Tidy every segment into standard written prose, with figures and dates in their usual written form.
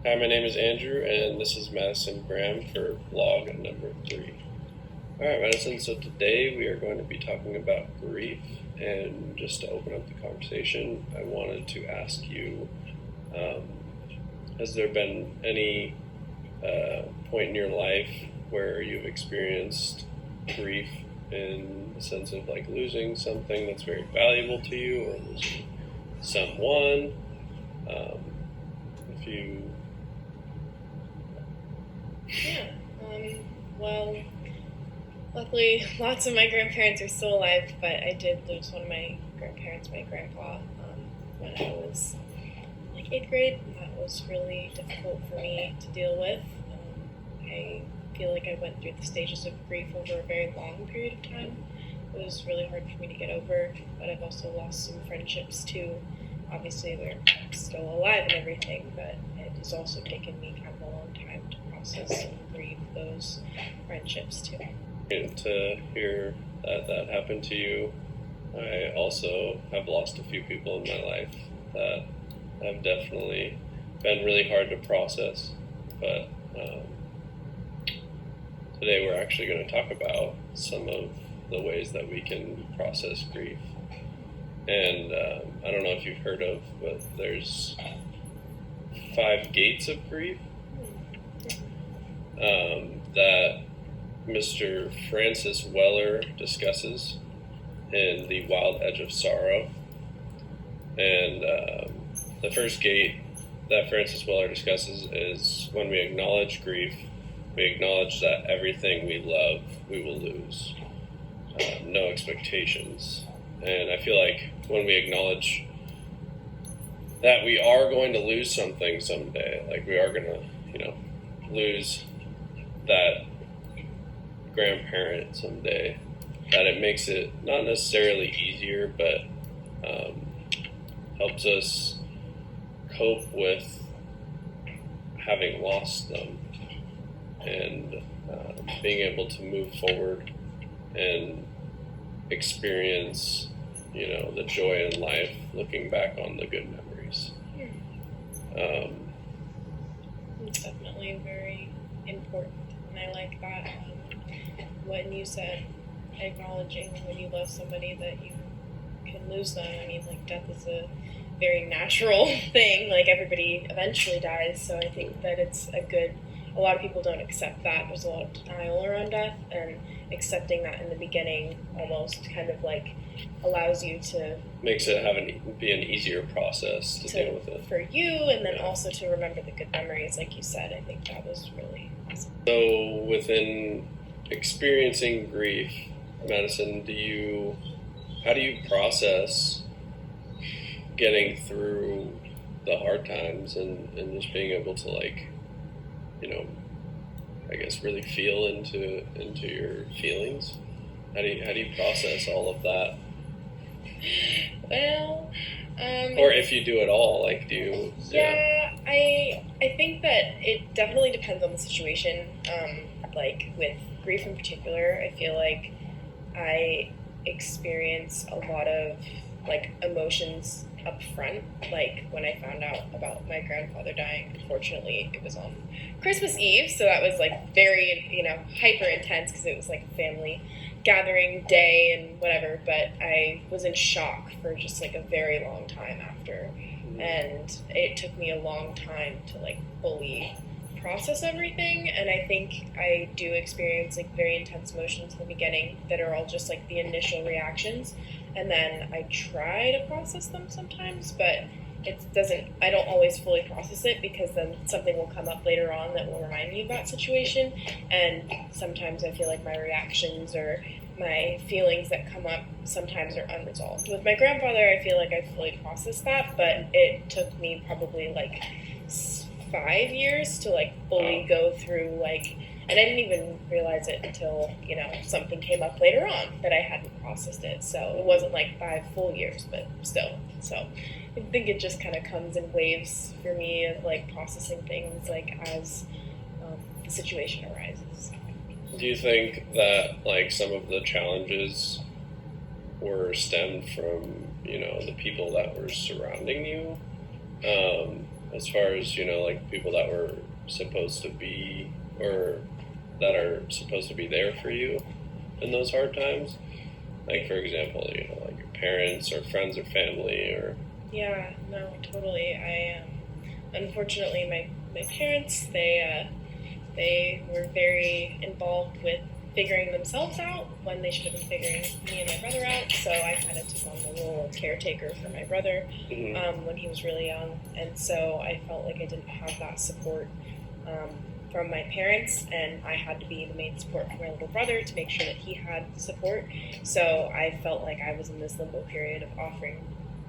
Hi, my name is Andrew, and this is Madison Graham for vlog number 3. Alright, Madison, so today we are going to be talking about grief, and just to open up the conversation, I wanted to ask you, um, has there been any point in your life where you've experienced grief in the sense of like losing something that's very valuable to you, or losing someone? If you Yeah. Well, luckily, lots of my grandparents are still alive, but I did lose one of my grandparents, my grandpa, when I was like 8th grade. That was really difficult for me to deal with. I feel like I went through the stages of grief over a very long period of time. It was really hard for me to get over, but I've also lost some friendships too. Obviously, they're still alive and everything, but it has also taken me kind of a long time to process and grieve those friendships too. to hear that happened to you. I also have lost a few people in my life that have definitely been really hard to process. But today we're actually going to talk about some of the ways that we can process grief. And I don't know if you've heard of, but there's 5 gates of grief that Mr. Francis Weller discusses in The Wild Edge of Sorrow. And the first gate that Francis Weller discusses is when we acknowledge grief, we acknowledge that everything we love we will lose. No expectations. And I feel like when we acknowledge that we are going to lose something someday, like we are going to, lose that grandparent someday, that it makes it not necessarily easier, but helps us cope with having lost them and being able to move forward and experience, the joy in life, looking back on the good memories. It's definitely very important, and I like that when you said acknowledging when you love somebody that you can lose them. I mean, like, death is a very natural thing. Like, everybody eventually dies, so I think that it's a lot of people don't accept that. There's a lot of denial around death, and accepting that in the beginning almost kind of like allows you to makes it be an easier process to deal with it for you, and then also to remember the good memories, like you said. I think that was really awesome. So within experiencing grief, Madison, how do you process getting through the hard times and just being able to, like, I guess really feel into your feelings? How do you process all of that? Well, or if you do at all, like, do you? Yeah, I think that it definitely depends on the situation. Like with grief in particular, I feel like I experience a lot of like emotions up front. Like when I found out about my grandfather dying, unfortunately, it was on Christmas Eve, so that was like very, hyper intense because it was like a family gathering day and whatever, but I was in shock for just like a very long time after, and it took me a long time to like fully process everything. And I think I do experience like very intense emotions in the beginning that are all just like the initial reactions, and then I try to process them sometimes, but I don't always fully process it, because then something will come up later on that will remind me of that situation. And sometimes I feel like my reactions or my feelings that come up sometimes are unresolved. With my grandfather, I feel like I fully processed that, but it took me probably like 5 years to like fully go through, like, and I didn't even realize it until, something came up later on that I hadn't processed it. So it wasn't like 5 full years, but still. So I think it just kind of comes in waves for me of like processing things like as the situation arises. Do you think that like some of the challenges stemmed from the people that were surrounding you, as far as, like people that were supposed to be, or that are supposed to be there for you in those hard times. Like, for example, like your parents or friends or family or... Yeah, no, totally. Unfortunately, my parents, they were very involved with figuring themselves out when they should have been figuring me and my brother out. So I kind of took on the role of caretaker for my brother when he was really young. And so I felt like I didn't have that support from my parents, and I had to be the main support for my little brother to make sure that he had support. So I felt like I was in this limbo period of offering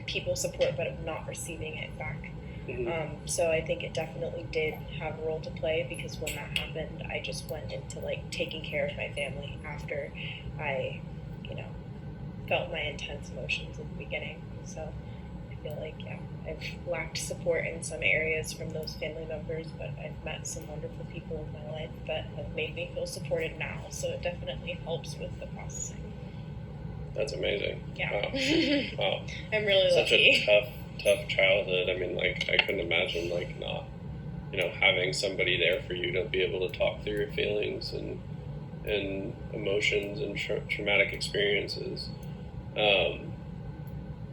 people support but of not receiving it back. So I think it definitely did have a role to play, because when that happened, I just went into like taking care of my family after I, felt my intense emotions in the beginning. So I feel like, I've lacked support in some areas from those family members, but I've met some wonderful people in my life that have made me feel supported now. So it definitely helps with the processing. That's amazing. Yeah. Wow. I'm really Such lucky. a tough childhood. I mean, like, I couldn't imagine, like, not, having somebody there for you to be able to talk through your feelings and emotions and traumatic experiences.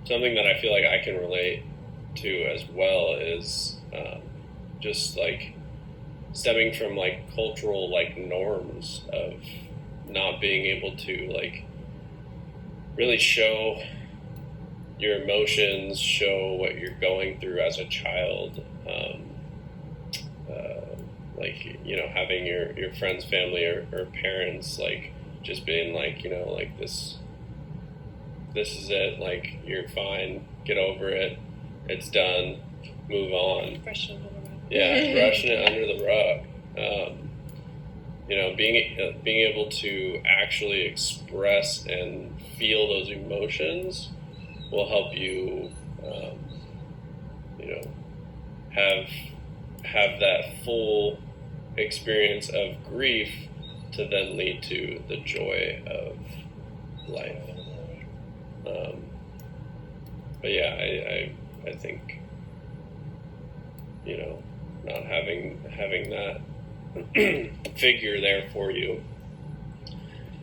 Something that I feel like I can relate to as well is just, like, stemming from, like, cultural, like, norms of not being able to, like, really show your emotions, show what you're going through as a child. Like, having your friends, family, or parents, like, just being like, like, this is it, like, you're fine, get over it, it's done, move on. Brushing it under the rug. Yeah, brushing it under the rug. Being able to actually express and feel those emotions will help you, have that full experience of grief to then lead to the joy of life. But yeah, I think, not having that figure there for you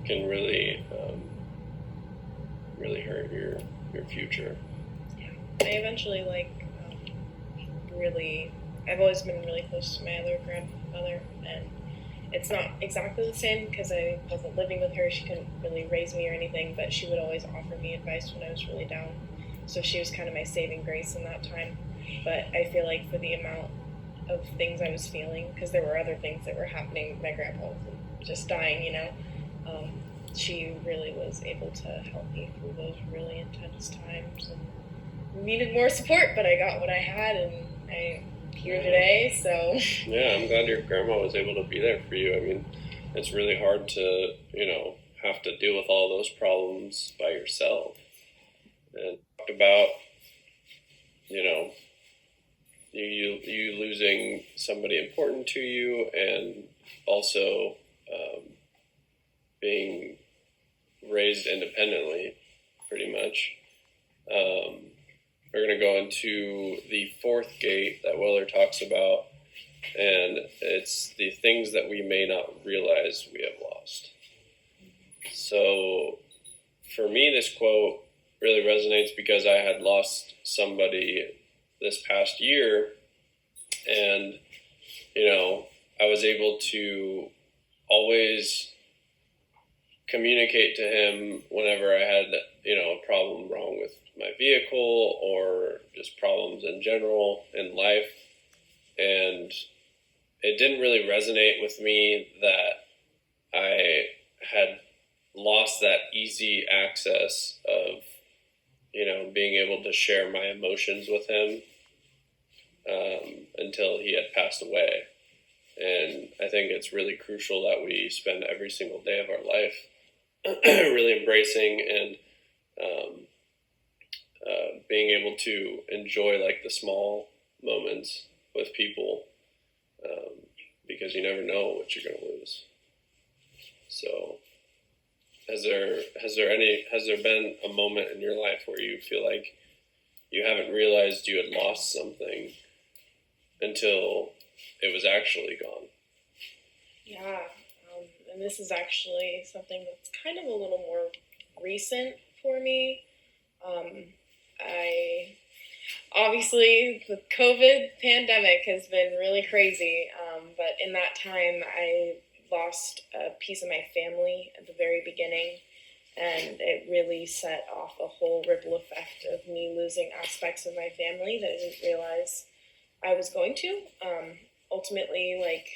can really really hurt your future. Yeah, I eventually I've always been really close to my other grandmother, and it's not exactly the same because I wasn't living with her. She couldn't really raise me or anything, but she would always offer me advice when I was really down. So she was kind of my saving grace in that time. But I feel like for the amount of things I was feeling, because there were other things that were happening, my grandpa was just dying, she really was able to help me through those really intense times, and needed more support, but I got what I had, and I'm here today. So yeah, I'm glad your grandma was able to be there for you. I mean, it's really hard to have to deal with all those problems by yourself. And talked about you losing somebody important to you, and also being raised independently, pretty much. We're going to go into the fourth gate that Weller talks about, and it's the things that we may not realize we have lost. So for me, this quote really resonates because I had lost somebody this past year, and I was able to always communicate to him whenever I had a problem wrong with my vehicle or just problems in general in life. And it didn't really resonate with me that I had lost that easy access of being able to share my emotions with him until he had passed away. And I think it's really crucial that we spend every single day of our life really embracing and being able to enjoy like the small moments with people, because you never know what you're going to lose. So has there been a moment in your life where you feel like you haven't realized you had lost something until it was actually gone. Yeah, and this is actually something that's kind of a little more recent for me. I obviously the COVID pandemic has been really crazy, but in that time I lost a piece of my family at the very beginning, and it really set off a whole ripple effect of me losing aspects of my family that I didn't realize I was going to. Ultimately, like,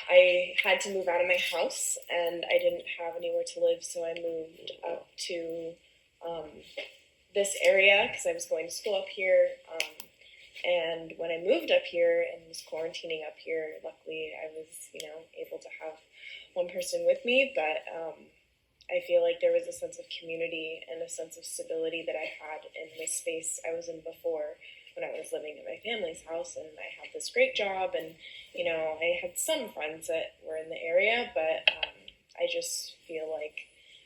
I had to move out of my house and I didn't have anywhere to live, so I moved up to this area because I was going to school up here. And when I moved up here and was quarantining up here, luckily I was, able to have one person with me, but I feel like there was a sense of community and a sense of stability that I had in the space I was in before when I was living at my family's house, and I had this great job, and I had some friends that were in the area, but I just feel like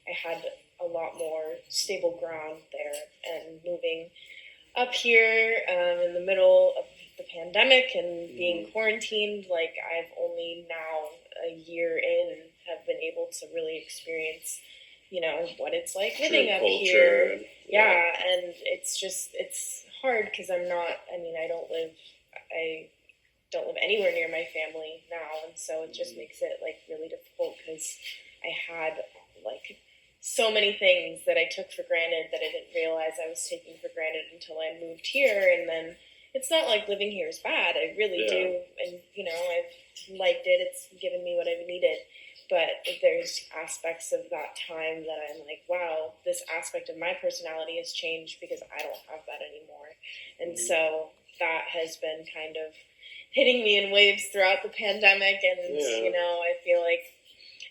I had a lot more stable ground there. And moving up here in the middle of the pandemic and being quarantined, like, I've only now a year in have been able to really experience what it's like living up here. Yeah, and it's hard because I don't live anywhere near my family now, and so it just makes it like really difficult because I had like so many things that I took for granted that I didn't realize I was taking for granted until I moved here. And then it's not like living here is bad. I really do, and I've liked it. It's given me what I've needed. But there's aspects of that time that I'm like, wow, this aspect of my personality has changed because I don't have that anymore. And so that has been kind of hitting me in waves throughout the pandemic. And, I feel like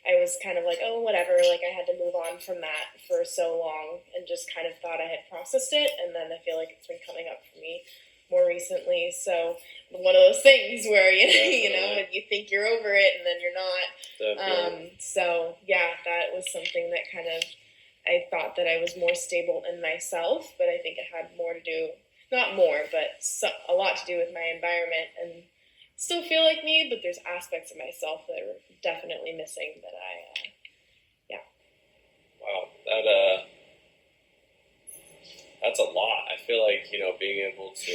I was kind of like, oh, whatever. Like, I had to move on from that for so long and just kind of thought I had processed it. And then I feel like it's been coming up for me more recently. So one of those things where you think you're over it and then you're not. So yeah, that was something that kind of, I thought that I was more stable in myself, but I think it had more to do, not more, but a lot to do with my environment, and still feel like me, but there's aspects of myself that are definitely missing that Wow, that's a lot. I feel like, being able to,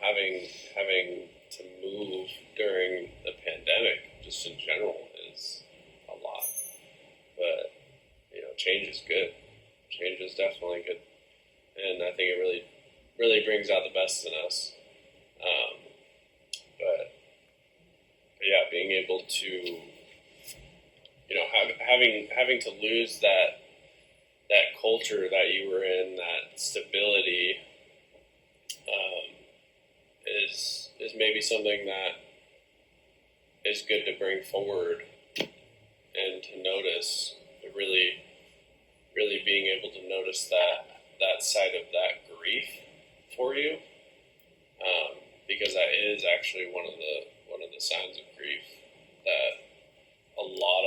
having to move during the pandemic, just in general, is a lot. But, change is good. Change is definitely good. And I think it really, really brings out the best in us. But yeah, being able to, having to lose that culture that you were in, that stability, is maybe something that is good to bring forward and to notice. Really, really being able to notice that side of that grief for you, because that is actually one of the signs of grief that a lot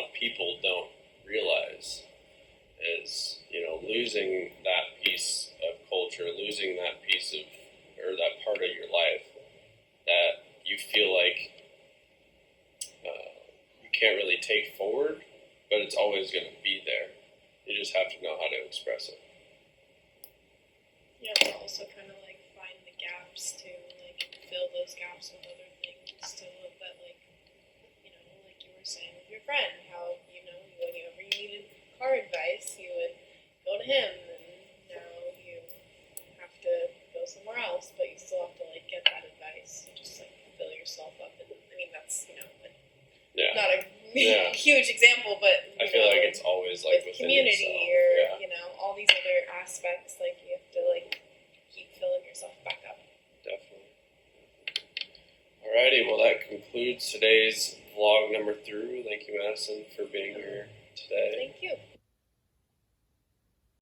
of people don't realize is, losing that piece of culture, losing that piece of, or that part of your life that you feel like you can't really take forward, but it's always going to be there. You just have to know how to express it. Yeah, but also kind of like find the gaps to like fill those gaps with other things to look that, like, like you were saying with your friend, how, whenever you needed car advice, you would go to him, and now you have to go somewhere else, but you still have to like get that advice and just like fill yourself up. And I mean, that's, not a huge example, but I feel like it's always like with community yourself. or all these other aspects, like you have to like keep filling yourself back up. Definitely. Alrighty, well, that concludes today's vlog number 3. Thank you, Madison, for being here today. Thank you.